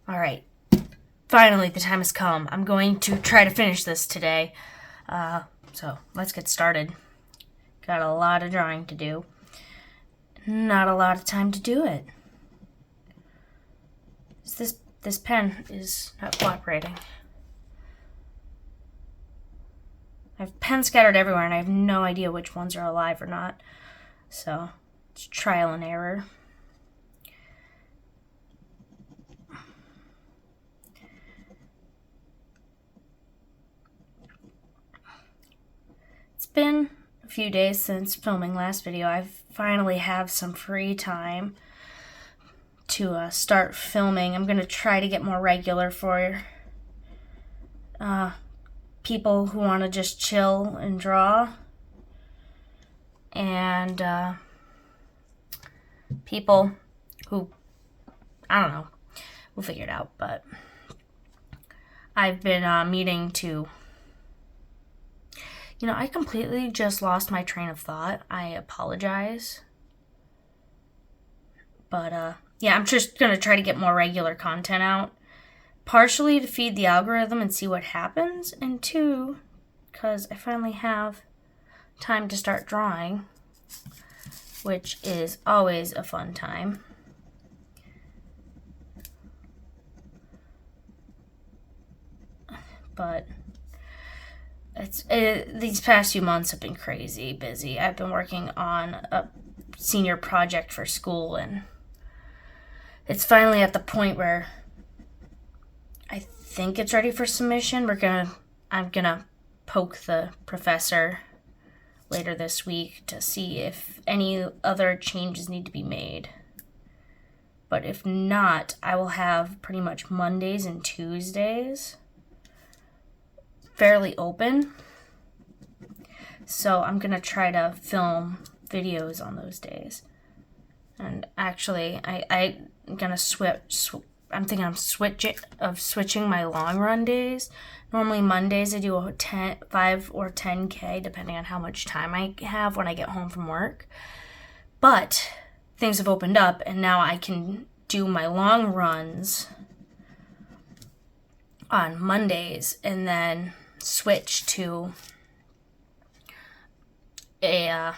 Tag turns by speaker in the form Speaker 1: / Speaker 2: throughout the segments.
Speaker 1: Alright, finally the time has come. I'm going to try to finish this today. So let's get started. Got a lot of drawing to do. Not a lot of time to do it. This pen is not cooperating. I have pens scattered everywhere and I have no idea which ones are alive or not. So it's trial and error. It's been a few days since filming last video. I finally have some free time to start filming. I'm going to try to get more regular for people who want to just chill and draw, and people who, I don't know, we'll figure it out. But I've been meaning to, I completely just lost my train of thought. I apologize. But yeah, I'm just going to try to get more regular content out. Partially to feed the algorithm and see what happens, and two, because I finally have time to start drawing, which is always a fun time. But these past few months have been crazy busy. I've been working on a senior project for school, and it's finally at the point where I think it's ready for submission. I'm gonna poke the professor later this week to see if any other changes need to be made. But if not, I will have pretty much Mondays and Tuesdays fairly open. So I'm gonna try to film videos on those days. And actually, I'm gonna I'm thinking of switching my long run days. Normally Mondays I do a 5 or 10K, depending on how much time I have when I get home from work. But things have opened up, and now I can do my long runs on Mondays and then switch to a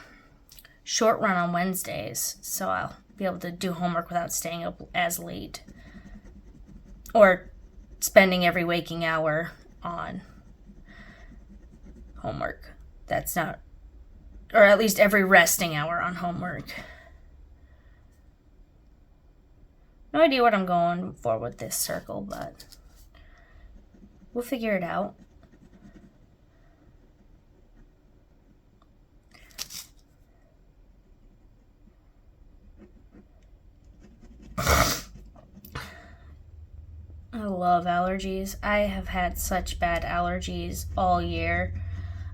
Speaker 1: short run on Wednesdays. So I'll be able to do homework without staying up as late, or spending every waking hour on homework. That's not, or at least every resting hour on homework. No idea what I'm going for with this circle, but we'll figure it out. I love allergies. I have had such bad allergies all year.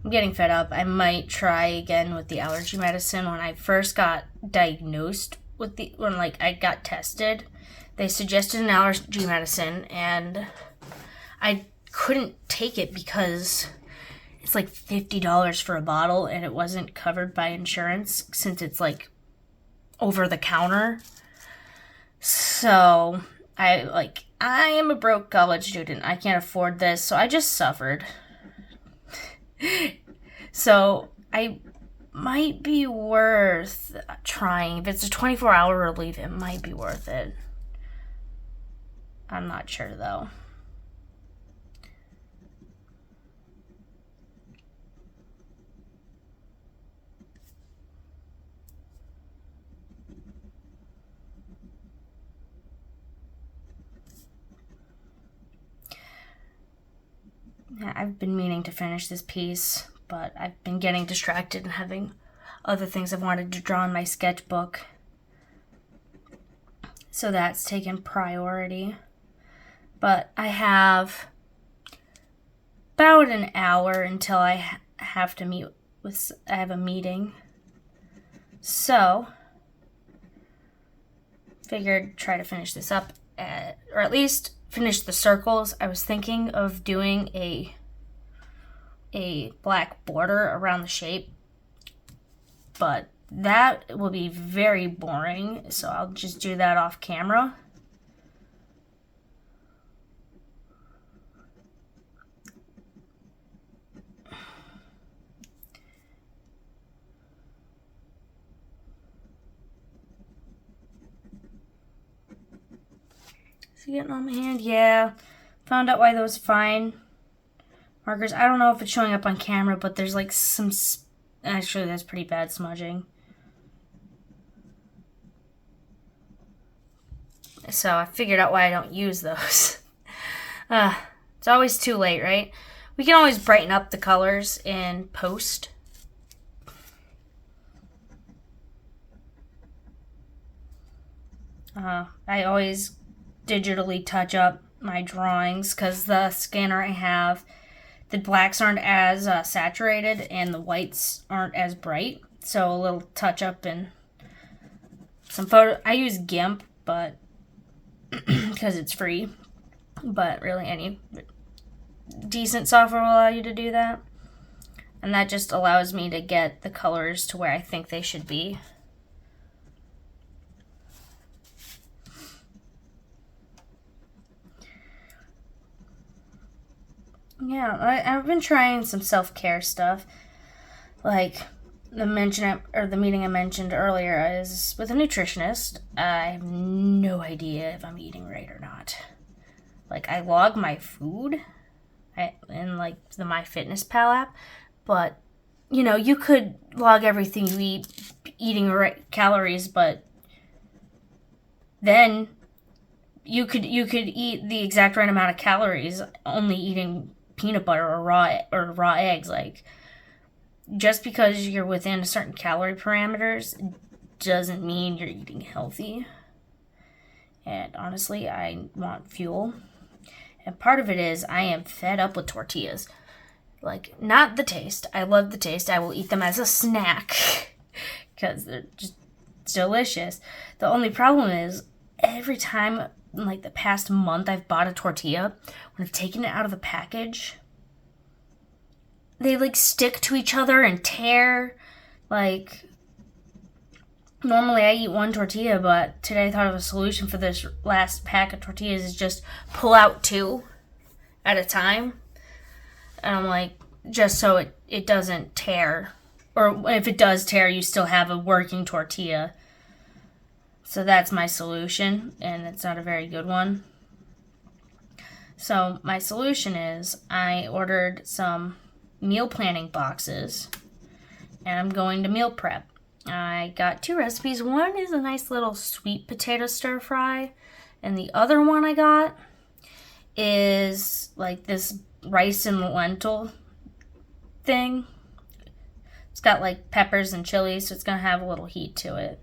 Speaker 1: I'm getting fed up. I might try again with the allergy medicine. When I first got diagnosed with when I got tested, they suggested an allergy medicine, and I couldn't take it because it's like $50 for a bottle, and it wasn't covered by insurance since it's like over the counter. So I am a broke college student. I can't afford this, so I just suffered. So I might be worth trying. If it's a 24-hour relief, it might be worth it. I'm not sure, though. I've been meaning to finish this piece, but I've been getting distracted and having other things I've wanted to draw in my sketchbook. So that's taken priority. But I have about an hour until I have to meet with, I have a meeting. So, figured try to finish this up, or at least finish the circles. I was thinking of doing a black border around the shape, but that will be very boring, so I'll just do that off camera. Is it getting on my hand? Yeah. Found out why those fine markers. I don't know if it's showing up on camera, but there's like some... Actually, that's pretty bad smudging. So I figured out why I don't use those. It's always too late, right? We can always brighten up the colors in post. I always digitally touch up my drawings because the scanner I have, the blacks aren't as saturated and the whites aren't as bright. So a little touch up and some photo. I use GIMP, but because it's free. But really, any decent software will allow you to do that. And that just allows me to get the colors to where I think they should be. Yeah, I've been trying some self-care stuff. Like the meeting I mentioned earlier is with a nutritionist. I have no idea if I'm eating right or not. Like, I log my food in like the MyFitnessPal app, but you know, you could log everything you eat, eating right calories, but then you could eat the exact right amount of calories only eating peanut butter or raw eggs. Like, just because you're within certain calorie parameters doesn't mean you're eating healthy. And honestly, I want fuel. And part of it is I am fed up with tortillas. Like, not the taste. I love the taste. I will eat them as a snack because they're just delicious. The only problem is every time, like the past month, I've bought a tortilla, when I've taken it out of the package, they like stick to each other and tear. Like, normally I eat one tortilla, but today I thought of a solution for this last pack of tortillas is just pull out 2 at a time. And I'm like, just so it doesn't tear. Or if it does tear, you still have a working tortilla. So that's my solution, and it's not a very good one. So my solution is I ordered some meal planning boxes, and I'm going to meal prep. I got 2 recipes. One is a nice little sweet potato stir fry, and the other one I got is like this rice and lentil thing. It's got like peppers and chili, so it's going to have a little heat to it.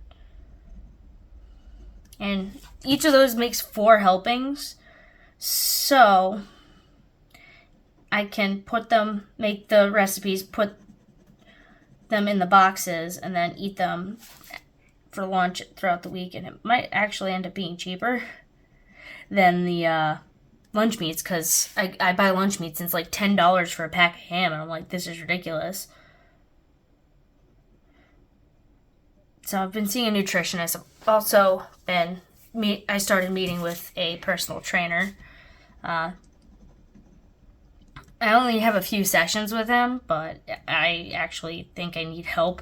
Speaker 1: And each of those makes 4 helpings, so I can make the recipes, put them in the boxes, and then eat them for lunch throughout the week. And it might actually end up being cheaper than the lunch meats, because I buy lunch meats and it's like $10 for a pack of ham, and I'm like, this is ridiculous. So I've been seeing a nutritionist. I've also I started meeting with a personal trainer. I only have a few sessions with him, but I actually think I need help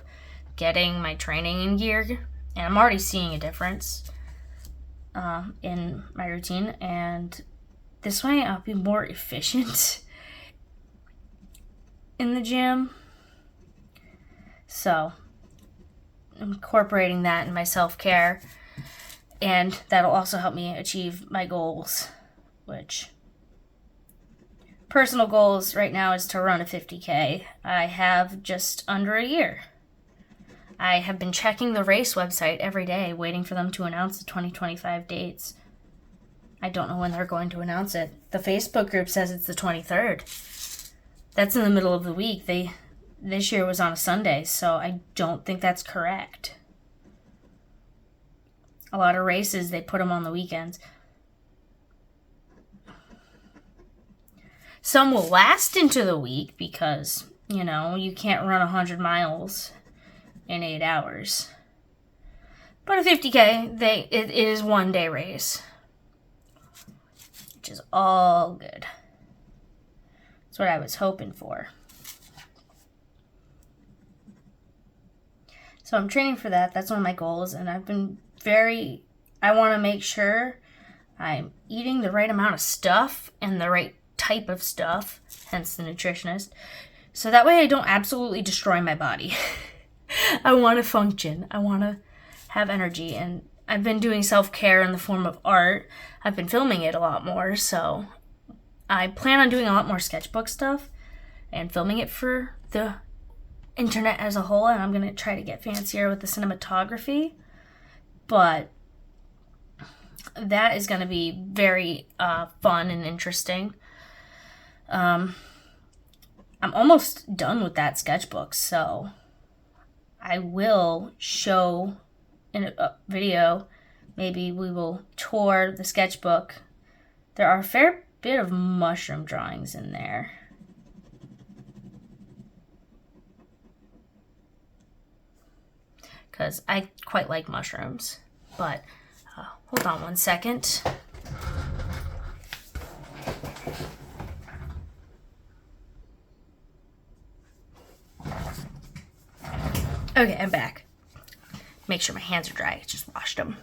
Speaker 1: getting my training in gear. And I'm already seeing a difference in my routine. And this way I'll be more efficient in the gym. So I'm incorporating that in my self-care. And that'll also help me achieve my goals, which personal goals right now is to run a 50K. I have just under a year. I have been checking the race website every day, waiting for them to announce the 2025 dates. I don't know when they're going to announce it. The Facebook group says it's the 23rd. That's in the middle of the week. This year was on a Sunday, so I don't think that's correct. A lot of races, they put them on the weekends. Some will last into the week because, you know, you can't run 100 miles in 8 hours. But a 50K, it is one day race, which is all good. That's what I was hoping for. So I'm training for that. That's one of my goals, and I want to make sure I'm eating the right amount of stuff and the right type of stuff, hence the nutritionist. So that way I don't absolutely destroy my body. I want to function. I want to have energy. And I've been doing self-care in the form of art. I've been filming it a lot more. So I plan on doing a lot more sketchbook stuff and filming it for the internet as a whole. And I'm going to try to get fancier with the cinematography. But that is going to be very fun and interesting. I'm almost done with that sketchbook, so I will show in a video. Maybe we will tour the sketchbook. There are a fair bit of mushroom drawings in there. Because I quite like mushrooms. But hold on one second. Okay, I'm back. Make sure my hands are dry. I just washed them.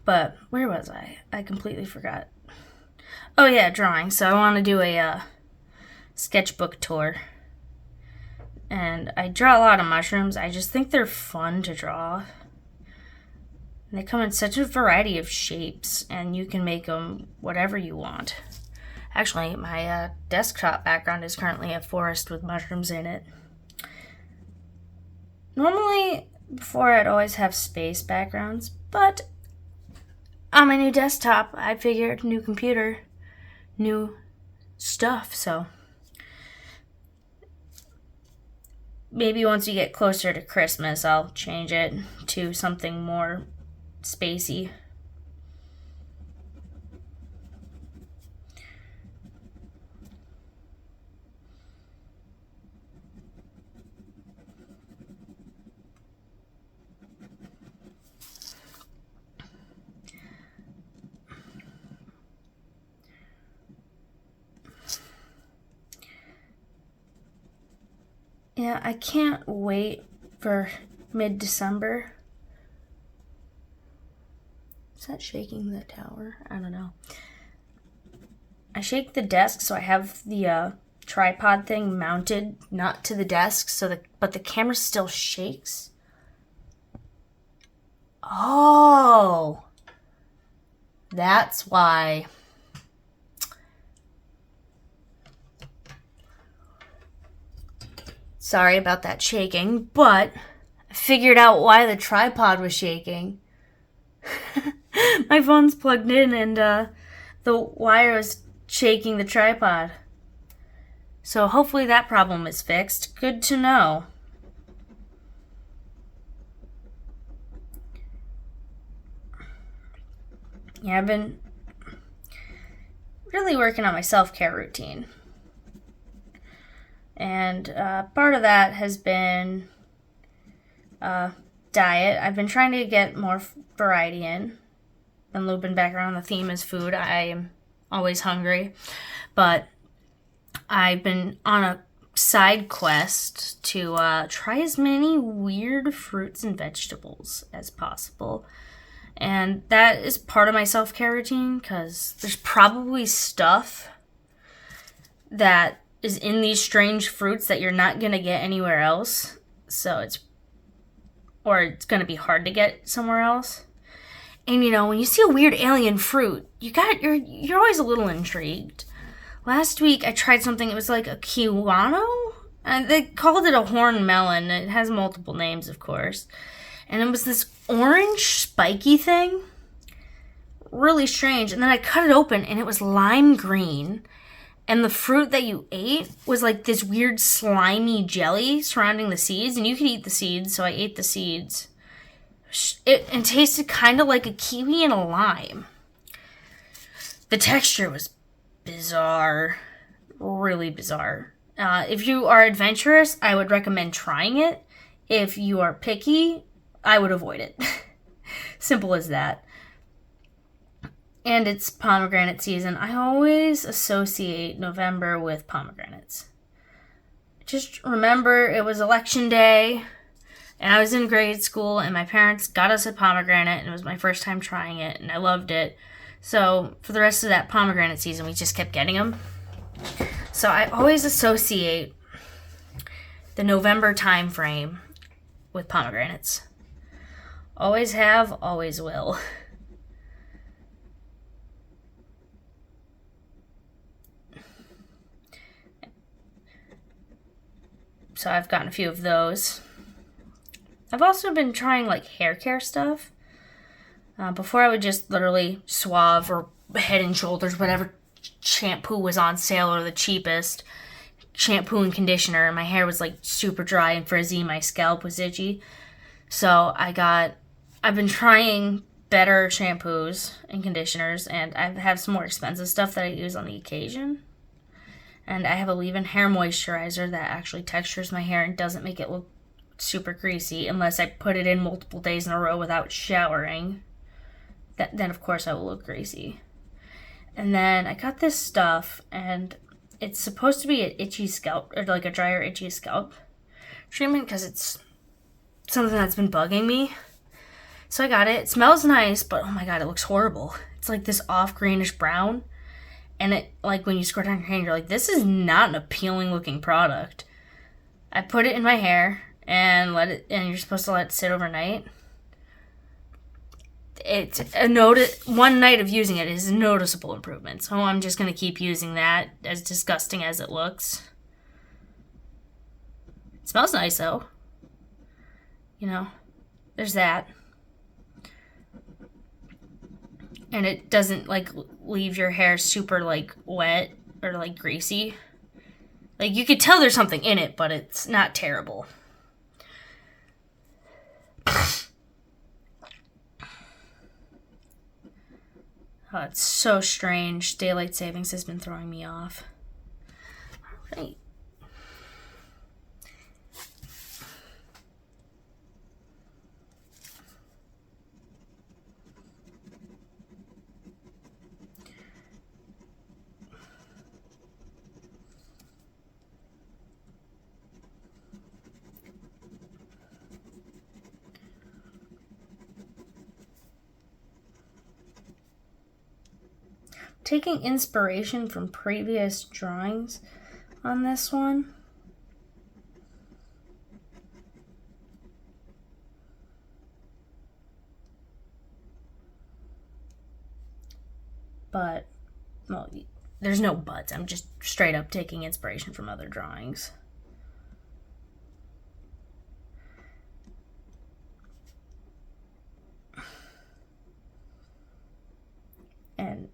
Speaker 1: But where was I? I completely forgot. Oh yeah, drawing. So I want to do a sketchbook tour. And I draw a lot of mushrooms. I just think they're fun to draw. And they come in such a variety of shapes, and you can make them whatever you want. Actually, my desktop background is currently a forest with mushrooms in it. Normally, before I'd always have space backgrounds, but on my new desktop, I figured new computer, new stuff, so maybe once you get closer to Christmas, I'll change it to something more spacey. Yeah, I can't wait for mid-December. Is that shaking the tower? I don't know. I shake the desk so I have the tripod thing mounted not to the desk, but the camera still shakes. Oh, that's why. Sorry about that shaking, but I figured out why the tripod was shaking. My phone's plugged in and the wire is shaking the tripod. So hopefully that problem is fixed. Good to know. Yeah, I've been really working on my self-care routine. And part of that has been diet. I've been trying to get more variety in. Been looping back around the theme is food. I am always hungry. But I've been on a side quest to try as many weird fruits and vegetables as possible. And that is part of my self-care routine because there's probably stuff that is in these strange fruits that you're not going to get anywhere else. So it's going to be hard to get somewhere else. And you know, when you see a weird alien fruit, you're always a little intrigued. Last week I tried something, it was like a kiwano, and they called it a horn melon. It has multiple names, of course. And it was this orange spiky thing. Really strange. And then I cut it open and it was lime green. And the fruit that you ate was like this weird slimy jelly surrounding the seeds. And you could eat the seeds, so I ate the seeds. It tasted kind of like a kiwi and a lime. The texture was bizarre. Really bizarre. If you are adventurous, I would recommend trying it. If you are picky, I would avoid it. Simple as that. And it's pomegranate season. I always associate November with pomegranates. Just remember, it was election day. And I was in grade school, and my parents got us a pomegranate, and it was my first time trying it, and I loved it. So for the rest of that pomegranate season, we just kept getting them. So I always associate the November time frame with pomegranates. Always have, always will. So I've gotten a few of those. I've also been trying like hair care stuff. Before I would just literally Suave or Head and Shoulders, whatever shampoo was on sale or the cheapest shampoo and conditioner, and my hair was like super dry and frizzy. My scalp was itchy. So I've been trying better shampoos and conditioners, and I have some more expensive stuff that I use on the occasion. And I have a leave-in hair moisturizer that actually textures my hair and doesn't make it look super greasy unless I put it in multiple days in a row without showering. Then of course I will look greasy. And then I got this stuff, and it's supposed to be an itchy scalp, or like a drier itchy scalp treatment, because it's something that's been bugging me. So I got it. It smells nice, but oh my god, it looks horrible. It's like this off greenish brown, and it, like, when you squirt it on your hand, you're like, this is not an appealing looking product. I put it in my hair and you're supposed to let it sit overnight. It's one night of using it is a noticeable improvement, so I'm just going to keep using that, as disgusting as it looks. It smells nice, though. You know, there's that. And it doesn't, like, leave your hair super, like, wet or, like, greasy. Like, you could tell there's something in it, but it's not terrible. Oh, it's so strange. Daylight savings has been throwing me off. All right. Taking inspiration from previous drawings on this one. But, well, there's no buts. I'm just straight up taking inspiration from other drawings. And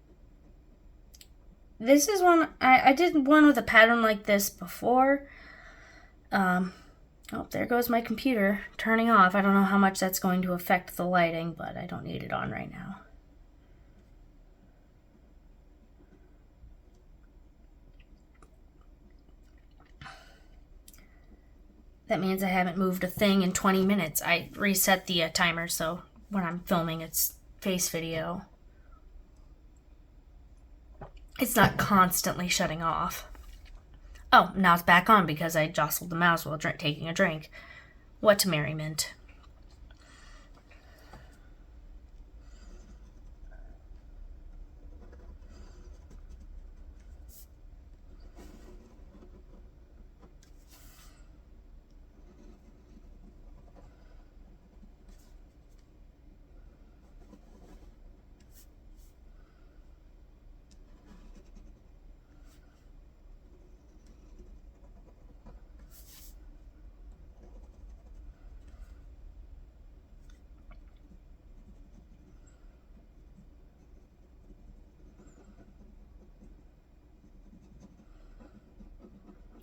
Speaker 1: this is one, I did one with a pattern like this before. Oh, there goes my computer turning off. I don't know how much that's going to affect the lighting, but I don't need it on right now. That means I haven't moved a thing in 20 minutes. I reset the timer, so when I'm filming, it's face video. It's not constantly shutting off. Oh, now it's back on because I jostled the mouse while taking a drink. What merriment.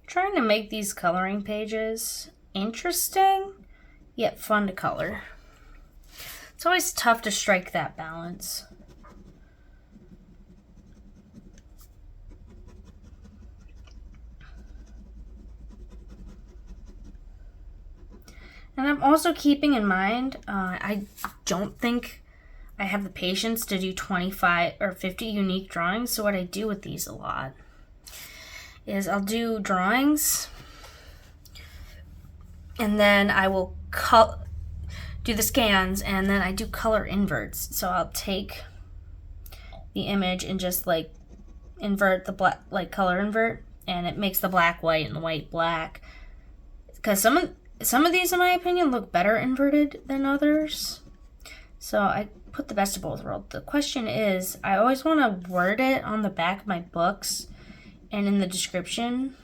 Speaker 1: Trying to make these coloring pages interesting, yet fun to color. It's always tough to strike that balance. And I'm also keeping in mind, I don't think I have the patience to do 25 or 50 unique drawings, so what I do with these a lot is I'll do drawings and then I will do the scans, and then I do color inverts. So I'll take the image and just like invert the black, like color invert, and it makes the black white and the white black. Because some of these, in my opinion, look better inverted than others. So I put the best of both worlds. The question is, I always want to word it on the back of my books and in the description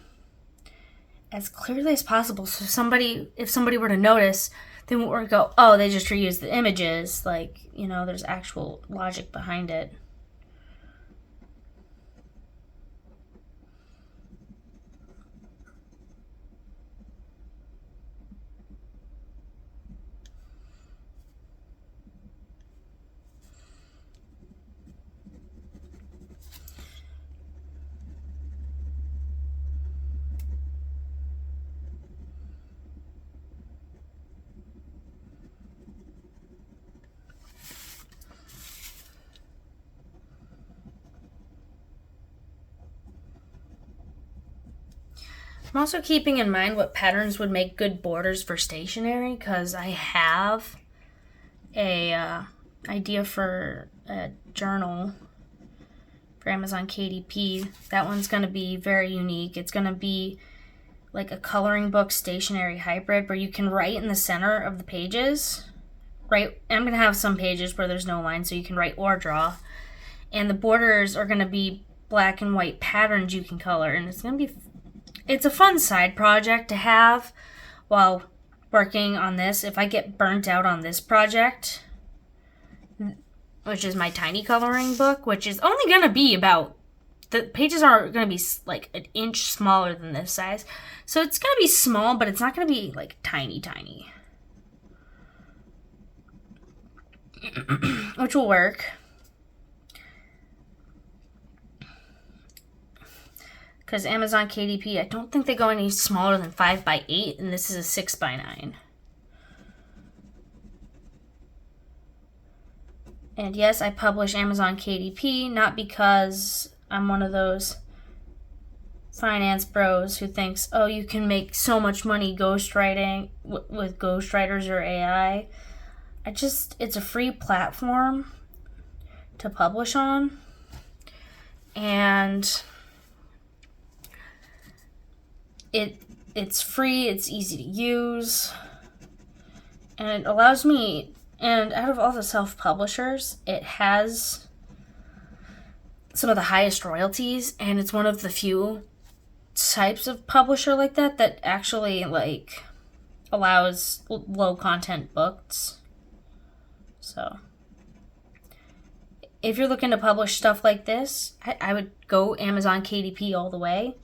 Speaker 1: as clearly as possible. So if somebody were to notice, they won't go, oh, they just reused the images. Like, there's actual logic behind it. I'm also keeping in mind what patterns would make good borders for stationery, because I have a idea for a journal for Amazon KDP. That one's going to be very unique. It's going to be like a coloring book stationery hybrid where you can write in the center of the pages. Right, I'm going to have some pages where there's no line, so you can write or draw. And the borders are going to be black and white patterns you can color, and it's a fun side project to have while working on this. If I get burnt out on this project, which is my tiny coloring book, which is only going to be the pages are going to be like an inch smaller than this size. So it's going to be small, but it's not going to be like tiny, tiny. Which will work. Because Amazon KDP, I don't think they go any smaller than 5x8, and this is a 6x9. And yes, I publish Amazon KDP, not because I'm one of those finance bros who thinks, oh, you can make so much money ghostwriting with ghostwriters or AI. It's a free platform to publish on. And it's free, it's easy to use, and it allows me, and out of all the self-publishers, it has some of the highest royalties, and it's one of the few types of publisher like that actually like allows low content books. So if you're looking to publish stuff like this, I would go Amazon KDP all the way.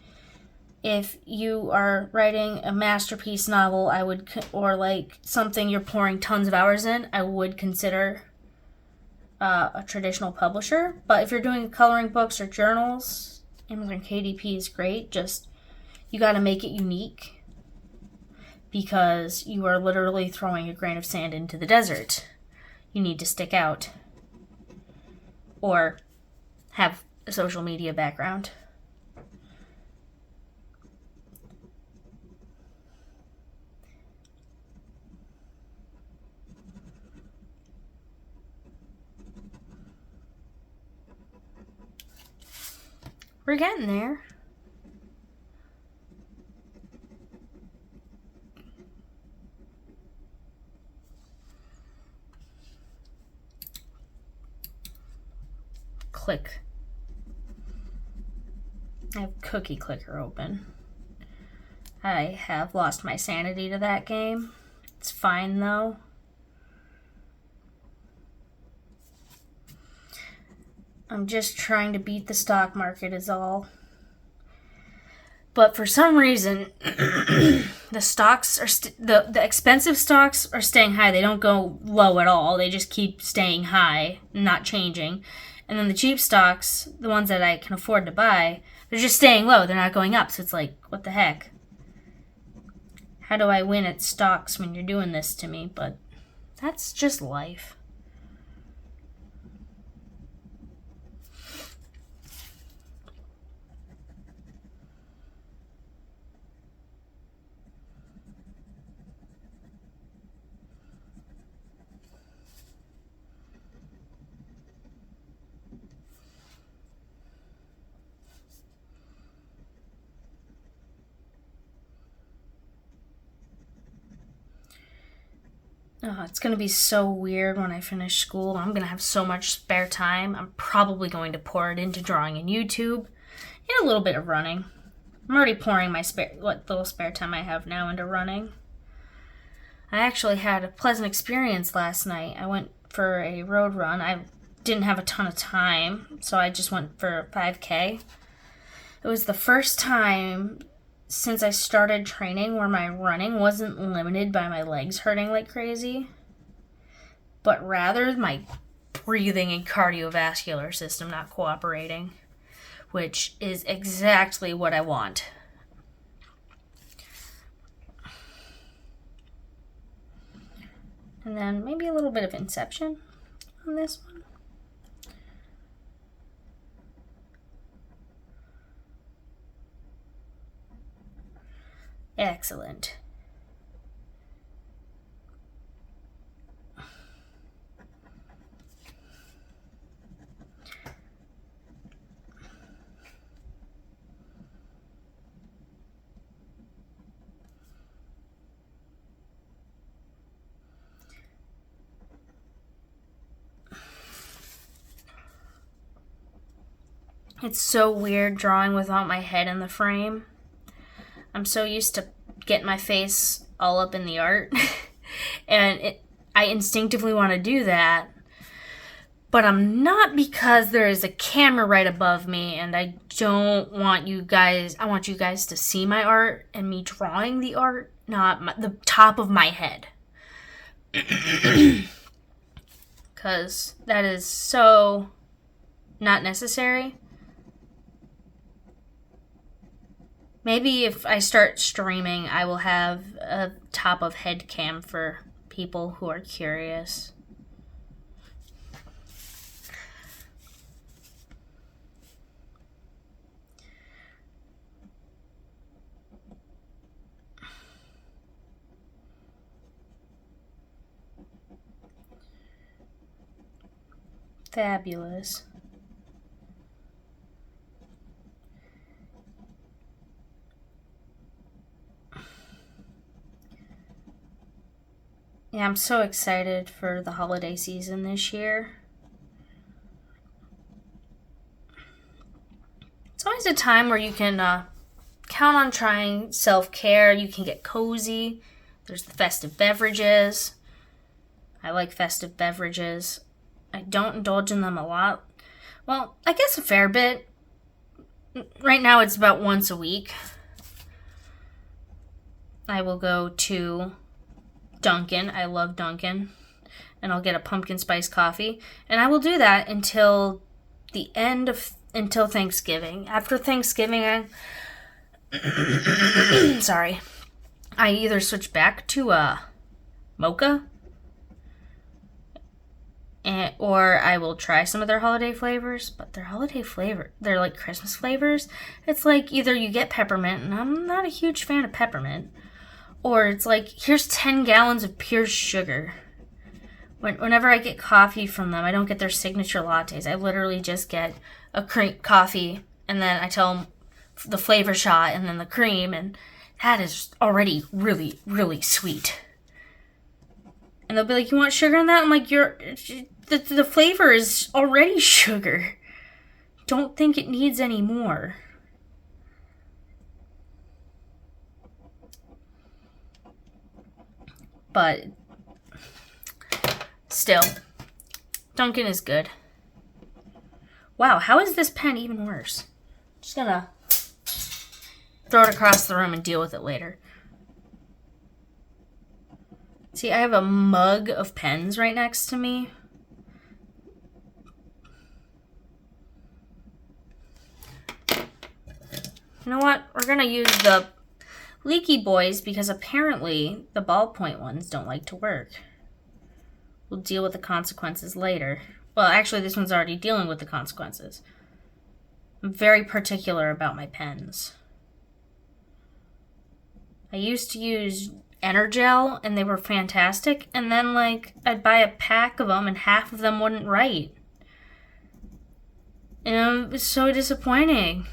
Speaker 1: If you are writing a masterpiece novel, or like something you're pouring tons of hours in, I would consider a traditional publisher. But if you're doing coloring books or journals, Amazon KDP is great. Just, you got to make it unique, because you are literally throwing a grain of sand into the desert. You need to stick out or have a social media background. We're getting there. Click. I have Cookie Clicker open. I have lost my sanity to that game. It's fine though. I'm just trying to beat the stock market is all. But for some reason, the stocks are the expensive stocks are staying high. They don't go low at all. They just keep staying high, not changing. And then the cheap stocks, the ones that I can afford to buy, they're just staying low. They're not going up. So it's like, what the heck? How do I win at stocks when you're doing this to me? But that's just life. Oh, it's going to be so weird when I finish school. I'm going to have so much spare time. I'm probably going to pour it into drawing and YouTube and a little bit of running. I'm already pouring what little spare time I have now into running. I actually had a pleasant experience last night. I went for a road run. I didn't have a ton of time, so I just went for a 5K. It was the first time since I started training where my running wasn't limited by my legs hurting like crazy, but rather my breathing and cardiovascular system not cooperating, which is exactly what I want. And then maybe a little bit of Inception on this one. Excellent. It's so weird drawing without my head in the frame. I'm so used to getting my face all up in the art, and I instinctively want to do that, but I'm not, because there is a camera right above me, and I want you guys to see my art and me drawing the art, not the top of my head. Because that is so not necessary. Maybe if I start streaming, I will have a top of head cam for people who are curious. Fabulous. Yeah, I'm so excited for the holiday season this year. It's always a time where you can count on trying self-care. You can get cozy. There's the festive beverages. I like festive beverages. I don't indulge in them a lot. Well, I guess a fair bit. Right now it's about once a week. I will go to Dunkin'. I love Dunkin'. And I'll get a pumpkin spice coffee. And I will do that until Thanksgiving. After Thanksgiving, I either switch back to mocha, or I will try some of their holiday flavors. But they're like Christmas flavors. It's like either you get peppermint, and I'm not a huge fan of peppermint, or it's like, here's 10 gallons of pure sugar. Whenever I get coffee from them, I don't get their signature lattes. I literally just get a cream coffee, and then I tell them the flavor shot and then the cream, and that is already really, really sweet. And they'll be like, you want sugar in that? I'm like, the flavor is already sugar. Don't think it needs any more. But still, Dunkin' is good. Wow, how is this pen even worse? Just gonna throw it across the room and deal with it later. See, I have a mug of pens right next to me. You know what? We're gonna use the Leaky Boys because apparently the ballpoint ones don't like to work. We'll deal with the consequences later. Well, actually, this one's already dealing with the consequences. I'm very particular about my pens. I used to use Energel, and they were fantastic. And then, I'd buy a pack of them, and half of them wouldn't write. And it was so disappointing.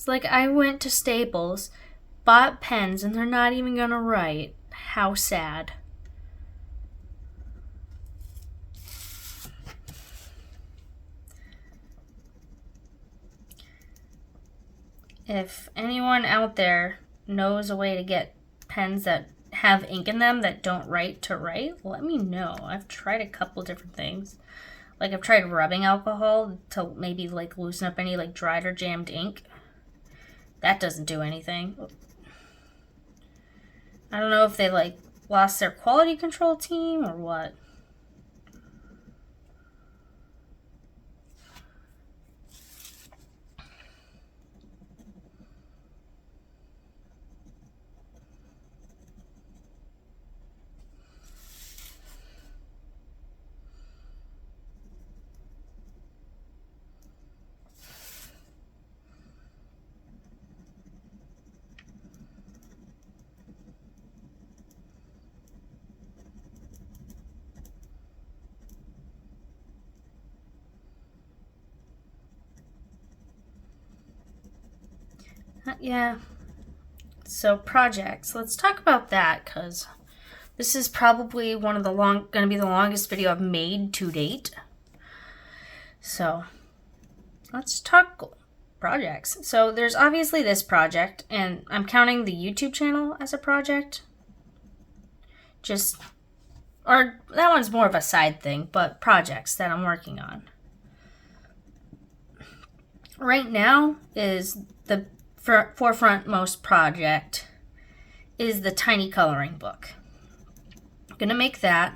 Speaker 1: It's like I went to Staples, bought pens, and they're not even going to write. How sad. If anyone out there knows a way to get pens that have ink in them that don't write to write, let me know. I've tried a couple different things. Like I've tried rubbing alcohol to maybe like loosen up any like dried or jammed ink. That doesn't do anything. I don't know if they like lost their quality control team or what. Yeah. So projects. Let's talk about that because this is probably one of the going to be the longest video I've made to date. So let's talk projects. So there's obviously this project, and I'm counting the YouTube channel as a project. Or that one's more of a side thing, but projects that I'm working on. Right now is the forefront most project is the tiny coloring book. I'm gonna make that,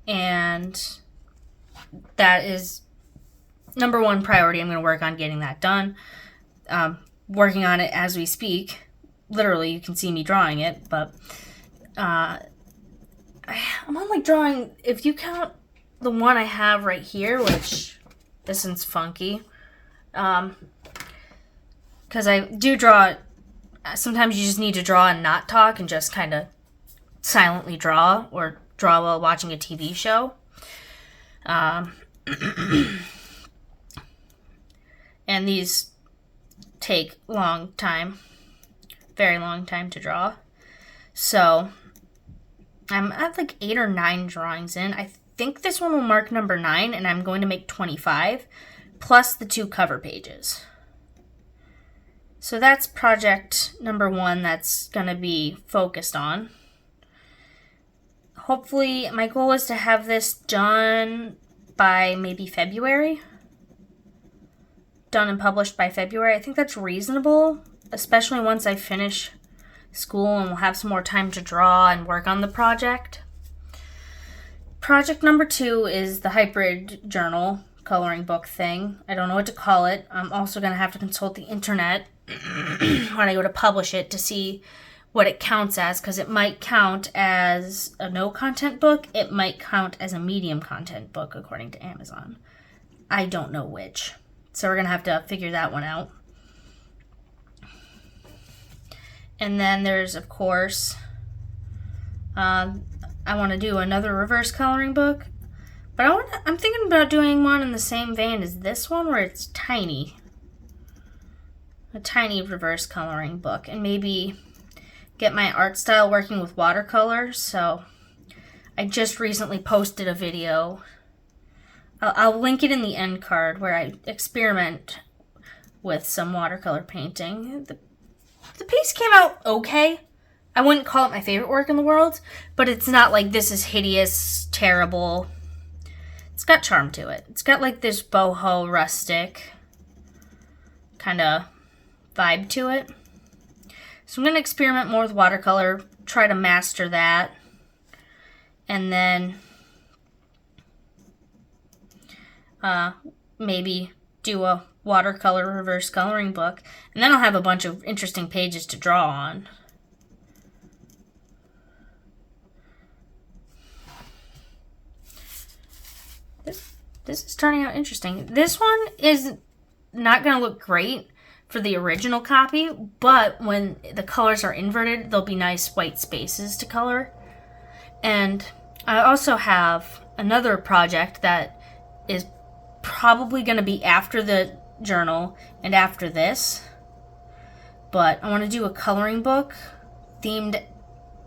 Speaker 1: and that is number one priority. I'm gonna work on getting that done. Working on it as we speak. Literally, you can see me drawing it, but I'm only drawing, if you count the one I have right here, which this one's funky, because I do draw. Sometimes you just need to draw and not talk and just kind of silently draw or draw while watching a TV show. And these take long time, very long time to draw. So I'm at like 8 or 9 drawings in. I think this one will mark number 9, and I'm going to make 25 plus the 2 cover pages. So that's project number 1 that's going to be focused on. Hopefully, my goal is to have this done by maybe February. Done and published by February. I think that's reasonable, especially once I finish school and we'll have some more time to draw and work on the project. Project number 2 is the hybrid journal coloring book thing. I don't know what to call it. I'm also going to have to consult the internet when I go to publish it to see what it counts as, because it might count as a no content book. It might count as a medium content book according to Amazon. I don't know which. So we're going to have to figure that one out. And then there's, of course, I want to do another reverse coloring book. But I'm thinking about doing one in the same vein as this one, where it's tiny. A tiny reverse coloring book. And maybe get my art style working with watercolor. So I just recently posted a video. I'll link it in the end card where I experiment with some watercolor painting. The piece came out okay. I wouldn't call it my favorite work in the world, but it's not like this is hideous, terrible. It's got charm to it. It's got like this boho rustic kind of vibe to it. So I'm going to experiment more with watercolor, try to master that, and then maybe do a watercolor reverse coloring book, and then I'll have a bunch of interesting pages to draw on. This is turning out interesting. This one is not going to look great for the original copy, but when the colors are inverted, there'll be nice white spaces to color. And I also have another project that is probably going to be after the journal and after this. But I want to do a coloring book themed,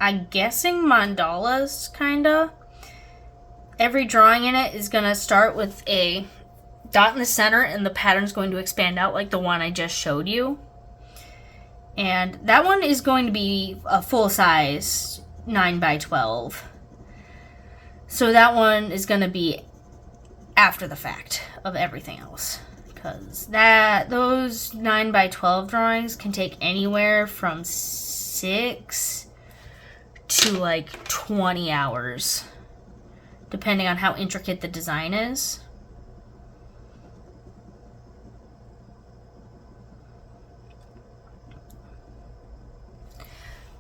Speaker 1: I'm guessing, mandalas, kinda. Every drawing in it is going to start with a dot in the center, and the pattern's going to expand out like the one I just showed you. And that one is going to be a full size 9x12. So that one is going to be after the fact of everything else. Because those 9x12 drawings can take anywhere from 6 to like 20 hours. Depending on how intricate the design is.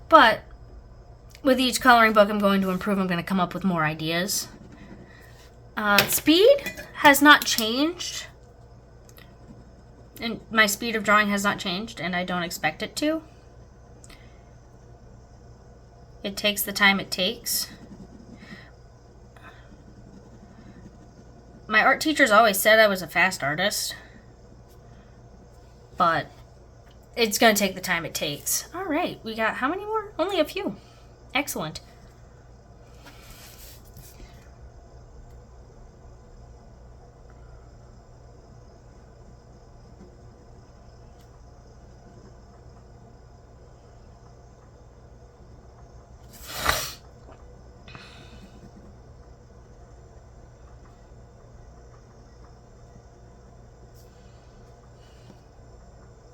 Speaker 1: But with each coloring book I'm going to improve. I'm going to come up with more ideas. Speed has not changed. And my speed of drawing has not changed, and I don't expect it to. It takes the time it takes. My art teachers always said I was a fast artist. But it's going to take the time it takes. All right, we got how many more? Only a few. Excellent.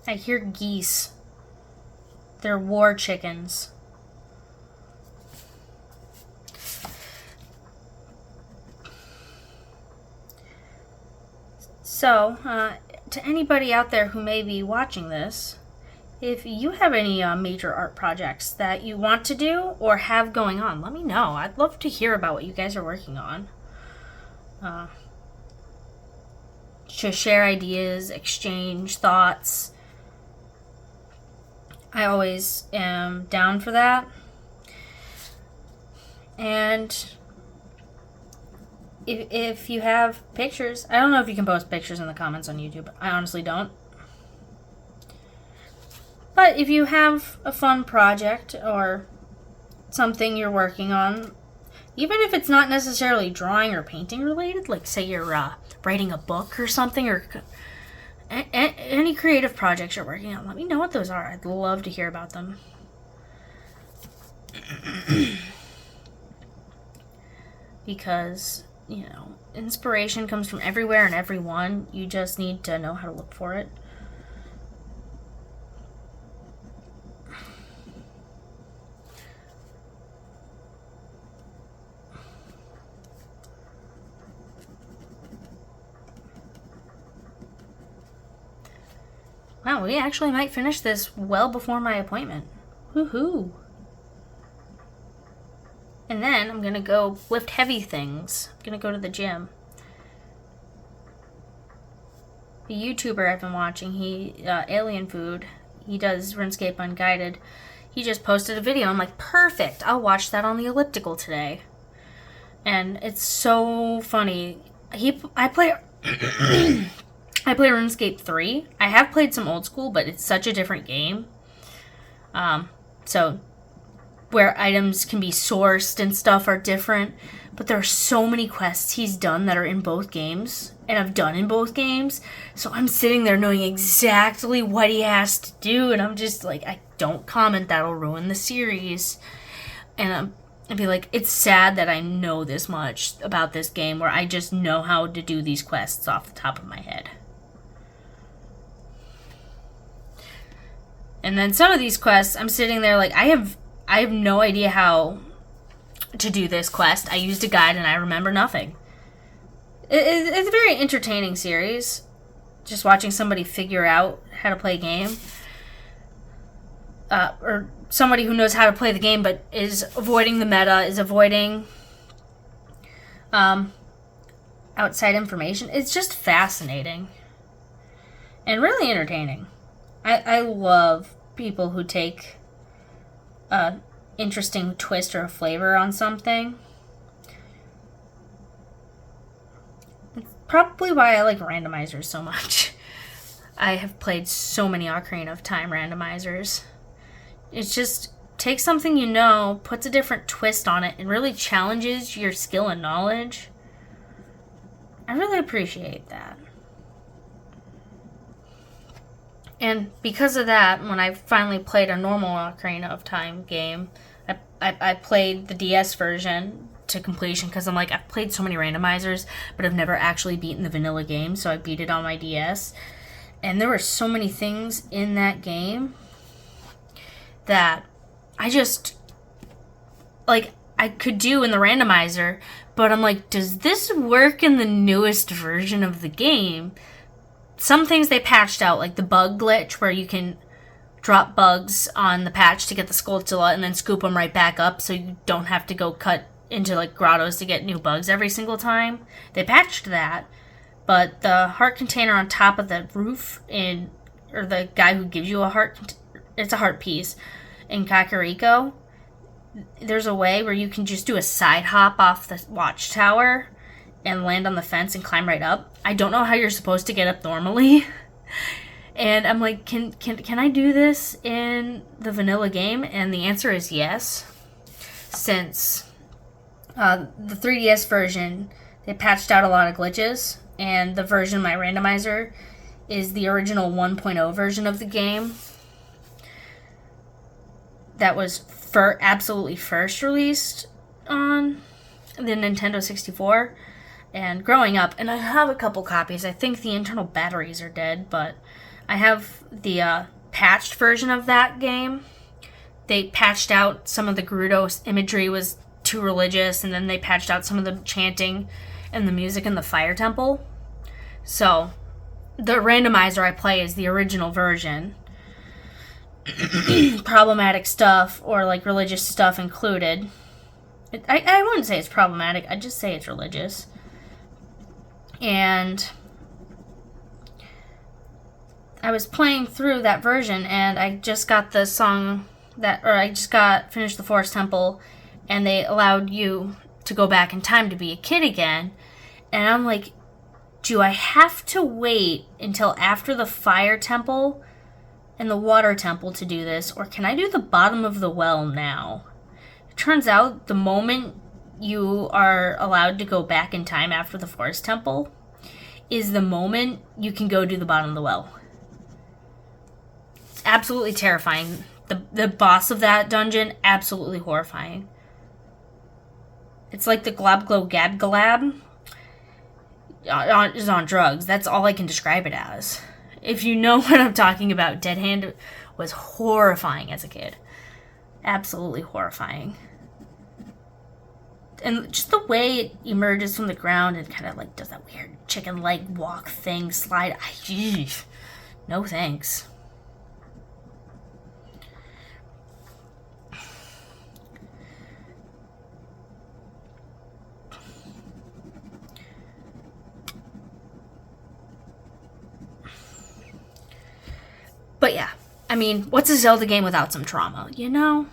Speaker 1: I hear geese. They're war chickens. So, to anybody out there who may be watching this, if you have any major art projects that you want to do or have going on, let me know. I'd love to hear about what you guys are working on. To share ideas, exchange thoughts. I always am down for that. And if you have pictures, I don't know if you can post pictures in the comments on YouTube. I honestly don't. But if you have a fun project or something you're working on, even if it's not necessarily drawing or painting related, like say you're writing a book or something, or any creative projects you're working on, let me know what those are. I'd love to hear about them. Because, you know, inspiration comes from everywhere and everyone. You just need to know how to look for it. Wow, we actually might finish this well before my appointment. Woohoo! And then I'm gonna go lift heavy things. I'm gonna go to the gym. The YouTuber I've been watching, Alien Food, he does RuneScape Unguided. He just posted a video. I'm like, perfect! I'll watch that on the elliptical today. And it's so funny. I play RuneScape 3. I have played some old school, but it's such a different game. So where items can be sourced and stuff are different. But there are so many quests he's done that are in both games, and I've done in both games. So I'm sitting there knowing exactly what he has to do, and I'm just like, I don't comment, that'll ruin the series. And I'd be like, it's sad that I know this much about this game where I just know how to do these quests off the top of my head. And then some of these quests, I'm sitting there like, I have no idea how to do this quest. I used a guide and I remember nothing. It's a very entertaining series. Just watching somebody figure out how to play a game. Or somebody who knows how to play the game but is avoiding the meta, is avoiding outside information. It's just fascinating. And really entertaining. I love people who take an interesting twist or a flavor on something. It's probably why I like randomizers so much. I have played so many Ocarina of Time randomizers. It's just takes something you know, puts a different twist on it, and really challenges your skill and knowledge. I really appreciate that. And because of that, when I finally played a normal Ocarina of Time game, I played the DS version to completion because I'm like, I've played so many randomizers, but I've never actually beaten the vanilla game, so I beat it on my DS. And there were so many things in that game that I just, like, I could do in the randomizer, but I'm like, does this work in the newest version of the game? Some things they patched out, like the bug glitch where you can drop bugs on the patch to get the Skulltula and then scoop them right back up so you don't have to go cut into like grottos to get new bugs every single time. They patched that, but the heart container on top of the roof or the guy who gives you a heart, it's a heart piece, in Kakariko, there's a way where you can just do a side hop off the watchtower and land on the fence and climb right up. I don't know how you're supposed to get up normally. And I'm like, can I do this in the vanilla game? And the answer is yes. Since the 3DS version, they patched out a lot of glitches. And the version of my randomizer is the original 1.0 version of the game. That was absolutely first released on the Nintendo 64. And growing up, and I have a couple copies. I think the internal batteries are dead, but I have the patched version of that game. They patched out some of the Gerudo imagery was too religious, and then they patched out some of the chanting and the music in the Fire Temple. So, the randomizer I play is the original version. Problematic stuff, or like religious stuff included. I wouldn't say it's problematic, I'd just say it's religious. And I was playing through that version, and I just got the song finished the Forest Temple, and they allowed you to go back in time to be a kid again. And I'm like, do I have to wait until after the Fire Temple and the Water Temple to do this, or can I do the bottom of the well now? It turns out the moment you are allowed to go back in time after the Forest Temple is the moment you can go do the bottom of the well. It's absolutely terrifying. The boss of that dungeon, absolutely horrifying. It's like the Glob Glow Gab Galab is on drugs. That's all I can describe it as. If you know what I'm talking about, Dead Hand was horrifying as a kid. Absolutely horrifying. And just the way it emerges from the ground and kind of like does that weird chicken leg walk thing, slide. No thanks. But yeah, I mean, what's a Zelda game without some trauma, you know?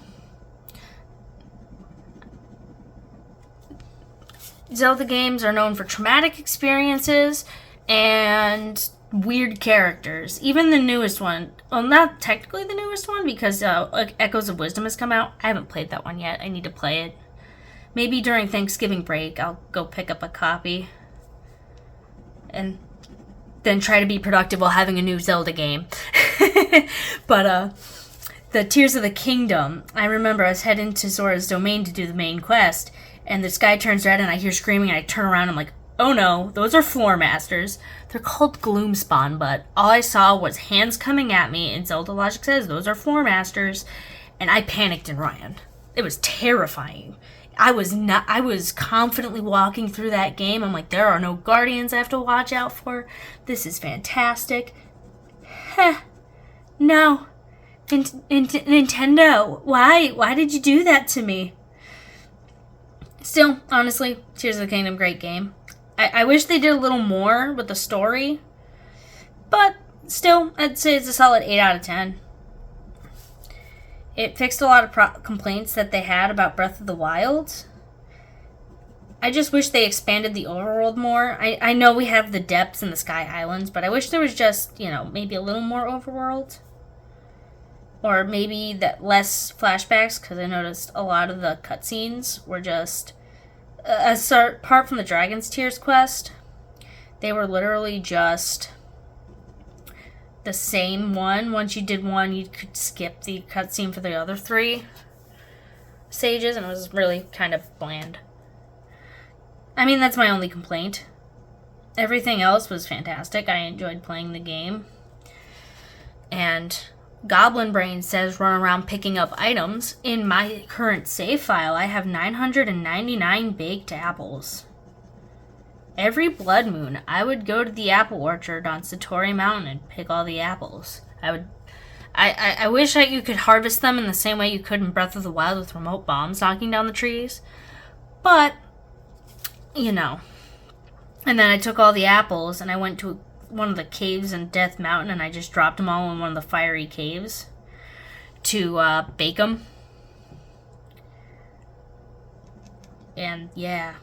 Speaker 1: Zelda games are known for traumatic experiences and weird characters. Even the newest one, well, not technically the newest one because Echoes of Wisdom has come out. I haven't played that one yet. I need to play it. Maybe during Thanksgiving break, I'll go pick up a copy and then try to be productive while having a new Zelda game. But the Tears of the Kingdom, I remember I was heading to Zora's Domain to do the main quest, and the sky turns red and I hear screaming and I turn around and I'm like, oh no, those are Floor Masters. They're called Gloomspawn, but all I saw was hands coming at me, and Zelda logic says those are Floor Masters, and I panicked and ran. It was terrifying. I was confidently walking through that game. I'm like, there are no guardians I have to watch out for. This is fantastic. Heh. No. Nintendo, why did you do that to me? Still, honestly, Tears of the Kingdom, great game. I wish they did a little more with the story, but still, I'd say it's a solid 8 out of 10. It fixed a lot of complaints that they had about Breath of the Wild. I just wish they expanded the overworld more. I know we have the depths and the Sky Islands, but I wish there was just, maybe a little more overworld. Or maybe that less flashbacks, because I noticed a lot of the cutscenes were just... apart from the Dragon's Tears quest, they were literally just the same one. Once you did one, you could skip the cutscene for the other 3 stages, and it was really kind of bland. I mean, that's my only complaint. Everything else was fantastic. I enjoyed playing the game. And Goblin Brain says run around picking up items. In my current save file, I have 999 baked apples. Every blood moon, I would go to the apple orchard on Satori Mountain and pick all the apples. I wish you could harvest them in the same way you could in Breath of the Wild with remote bombs knocking down the trees. But, And then I took all the apples and I went to one of the caves in Death Mountain and I just dropped them all in one of the fiery caves to bake them. And yeah.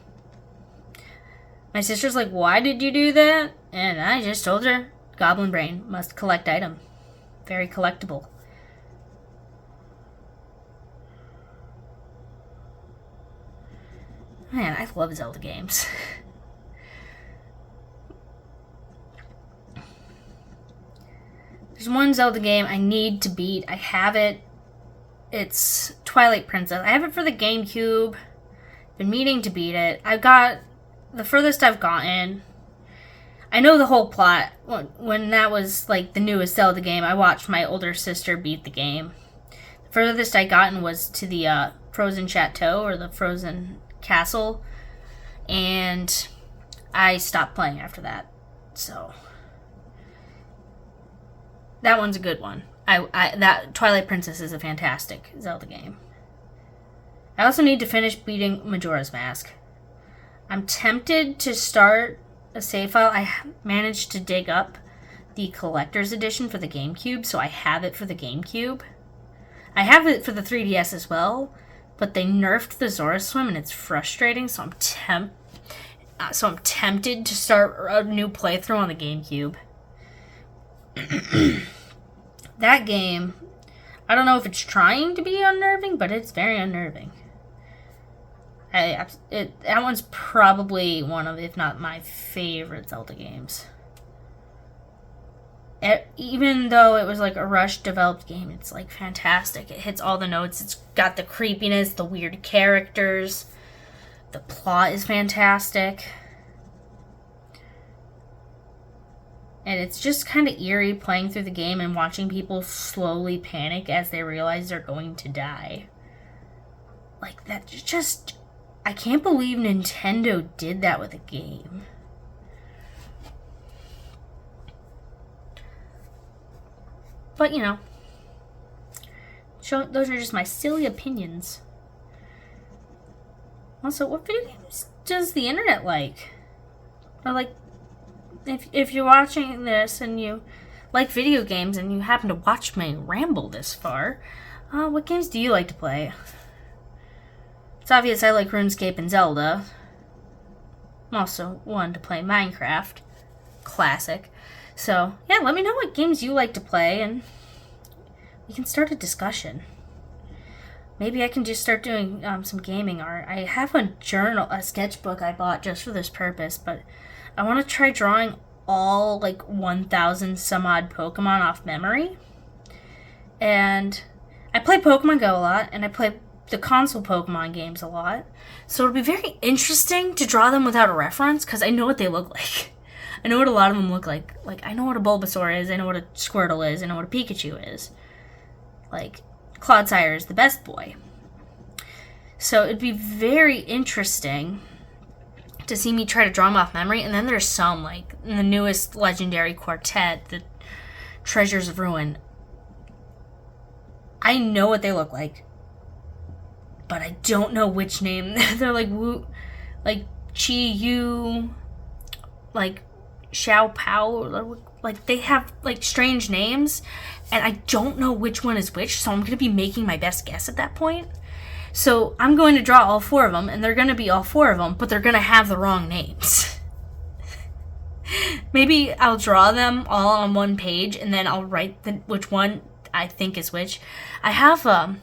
Speaker 1: My sister's like, why did you do that? And I just told her, Goblin Brain must collect item. Very collectible. Man, I love Zelda games. There's one Zelda game I need to beat. I have it. It's Twilight Princess. I have it for the GameCube. Been meaning to beat it. I've got the furthest I've gotten. I know the whole plot. When that was like the newest Zelda game, I watched my older sister beat the game. The furthest I gotten was to the Frozen Chateau or the Frozen Castle, and I stopped playing after that. So that one's a good one. That Twilight Princess is a fantastic Zelda game. I also need to finish beating Majora's Mask. I'm tempted to start a save file. I managed to dig up the collector's edition for the GameCube, so I have it for the GameCube. I have it for the 3DS as well, but they nerfed the Zora Swim and it's frustrating, so I'm tempted to start a new playthrough on the GameCube. That game, I don't know if it's trying to be unnerving, but it's very unnerving. That one's probably one of, if not my favorite Zelda games. Even though it was like a rushed developed game, it's like fantastic. It hits all the notes. It's got the creepiness, the weird characters. The plot is fantastic. And it's just kind of eerie playing through the game and watching people slowly panic as they realize they're going to die. Like, that just... I can't believe Nintendo did that with a game. But, those are just my silly opinions. Also, what video games does the internet like? Or, like, if you're watching this and you like video games and you happen to watch me ramble this far, what games do you like to play? It's obvious I like RuneScape and Zelda. I'm also one to play Minecraft. Classic. So, yeah, let me know what games you like to play and we can start a discussion. Maybe I can just start doing some gaming art. I have a sketchbook I bought just for this purpose, but I want to try drawing all, 1,000 some odd Pokemon off memory. And I play Pokemon Go a lot, and I play the console Pokemon games a lot. So it'll be very interesting to draw them without a reference, because I know what they look like. I know what a lot of them look like. Like, I know what a Bulbasaur is, I know what a Squirtle is, I know what a Pikachu is. Like, Clodsire is the best boy. So it'd be very interesting to see me try to draw them off memory. And then there's some, like, in the newest Legendary Quartet, the Treasures of Ruin. I know what they look like, but I don't know which name. They're like Chi Yu, like Xiao Pao, like they have like strange names, and I don't know which one is which, so I'm gonna be making my best guess at that point. So I'm going to draw all 4 of them, and they're going to be all 4 of them, but they're going to have the wrong names. Maybe I'll draw them all on one page, and then I'll write which one I think is which. I have a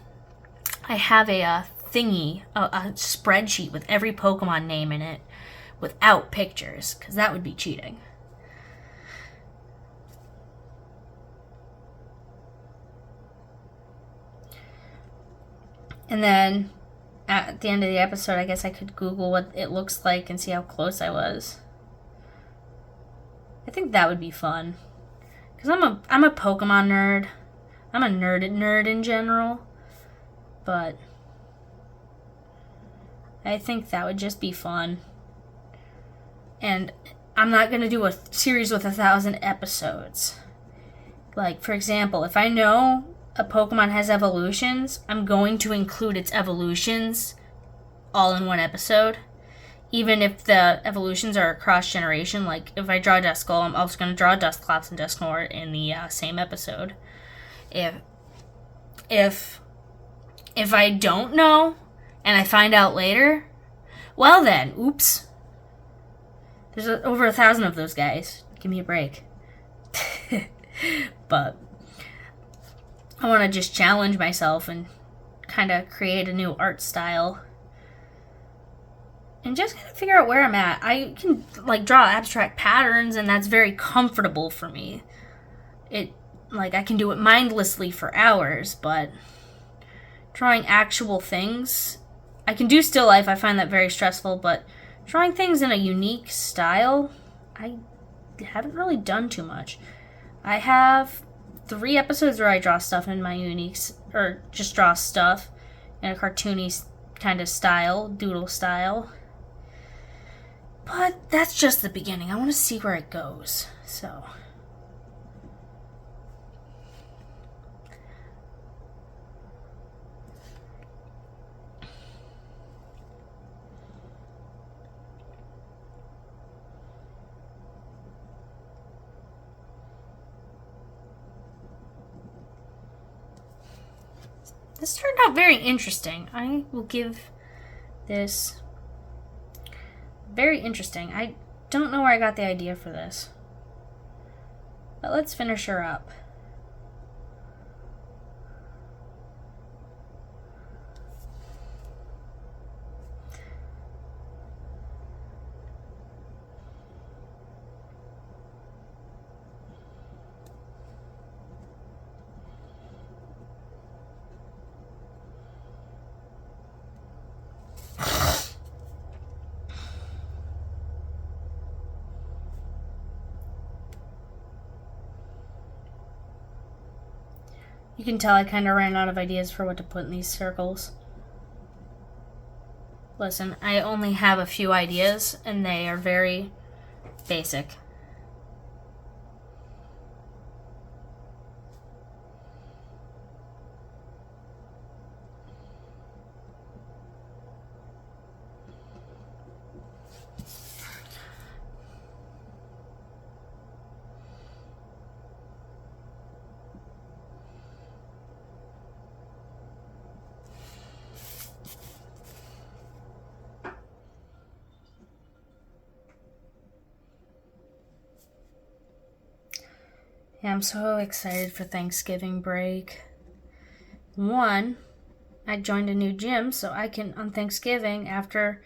Speaker 1: thingy, a spreadsheet with every Pokemon name in it, without pictures, because that would be cheating. And then at the end of the episode, I guess I could Google what it looks like and see how close I was. I think that would be fun. Because I'm a Pokemon nerd. I'm a nerd in general. But I think that would just be fun. And I'm not going to do a series with 1,000 episodes. Like, for example, if I know a Pokemon has evolutions, I'm going to include its evolutions all in one episode. Even if the evolutions are across generation, like if I draw Duskull, I'm also going to draw Dusclops and Dusknoir in the same episode. If I don't know and I find out later, well then, oops. There's over 1,000 of those guys. Give me a break. But I want to just challenge myself and kind of create a new art style. And just kind of figure out where I'm at. I can, like, draw abstract patterns, and that's very comfortable for me. I can do it mindlessly for hours, but drawing actual things, I can do still life. I find that very stressful, but drawing things in a unique style, I haven't really done too much. I have 3 episodes where I draw stuff in my uniques, or just draw stuff in a cartoony kind of style, doodle style. But that's just the beginning. I want to see where it goes. So this turned out very interesting. I will give this very interesting. I don't know where I got the idea for this. But let's finish her up. You can tell I kind of ran out of ideas for what to put in these circles. Listen, I only have a few ideas, and they are very basic. Yeah, I'm so excited for Thanksgiving break. 1, I joined a new gym, so I can, on Thanksgiving, after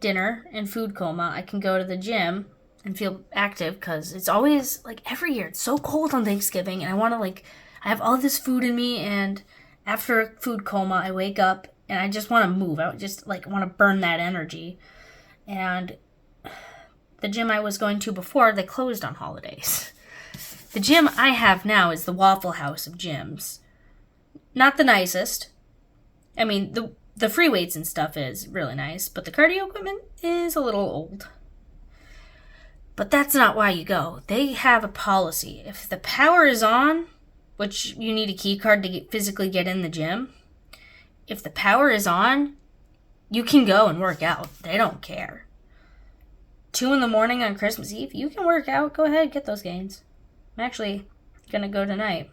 Speaker 1: dinner and food coma, I can go to the gym and feel active, because it's always, every year, it's so cold on Thanksgiving, and I want to, I have all this food in me, and after a food coma, I wake up, and I just want to move. I just, want to burn that energy. And the gym I was going to before, they closed on holidays. The gym I have now is the Waffle House of gyms. Not the nicest. I mean, the free weights and stuff is really nice, but the cardio equipment is a little old. But that's not why you go. They have a policy. If the power is on, which you need a key card to physically get in the gym, if the power is on, you can go and work out. They don't care. 2 a.m. on Christmas Eve, you can work out. Go ahead, get those gains. I'm actually going to go tonight.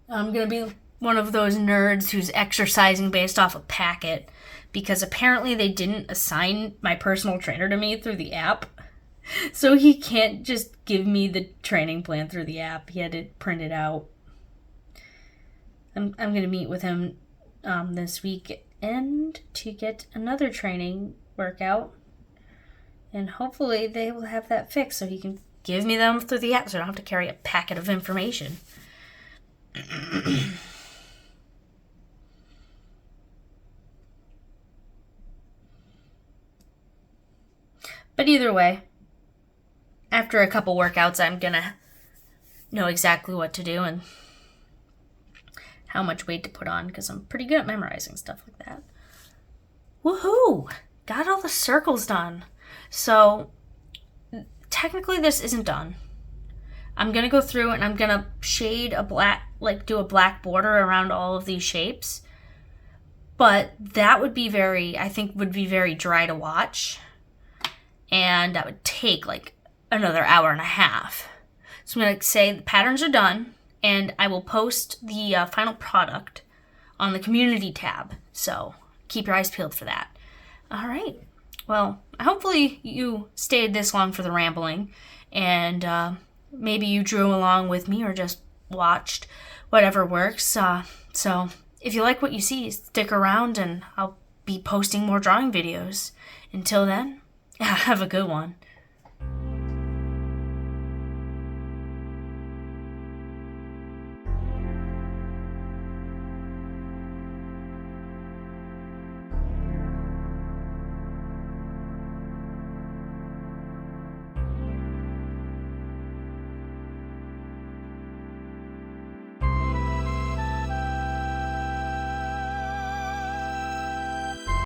Speaker 1: I'm going to be one of those nerds who's exercising based off a packet, because apparently they didn't assign my personal trainer to me through the app. So he can't just give me the training plan through the app. He had it printed out. I'm going to meet with him this weekend to get another training workout. And hopefully they will have that fixed so he can give me them through the app so I don't have to carry a packet of information. But either way, after a couple workouts, I'm going to know exactly what to do and how much weight to put on, because I'm pretty good at memorizing stuff like that. Woohoo! Got all the circles done. So, technically this isn't done. I'm going to go through and I'm going to shade a black, do a black border around all of these shapes. But that would be would be very dry to watch. And that would take another hour and a half. So I'm going to say the patterns are done, and I will post the final product on the community tab. So keep your eyes peeled for that. All right. Well, hopefully you stayed this long for the rambling, and maybe you drew along with me or just watched, whatever works. So if you like what you see, stick around and I'll be posting more drawing videos. Until then, have a good one.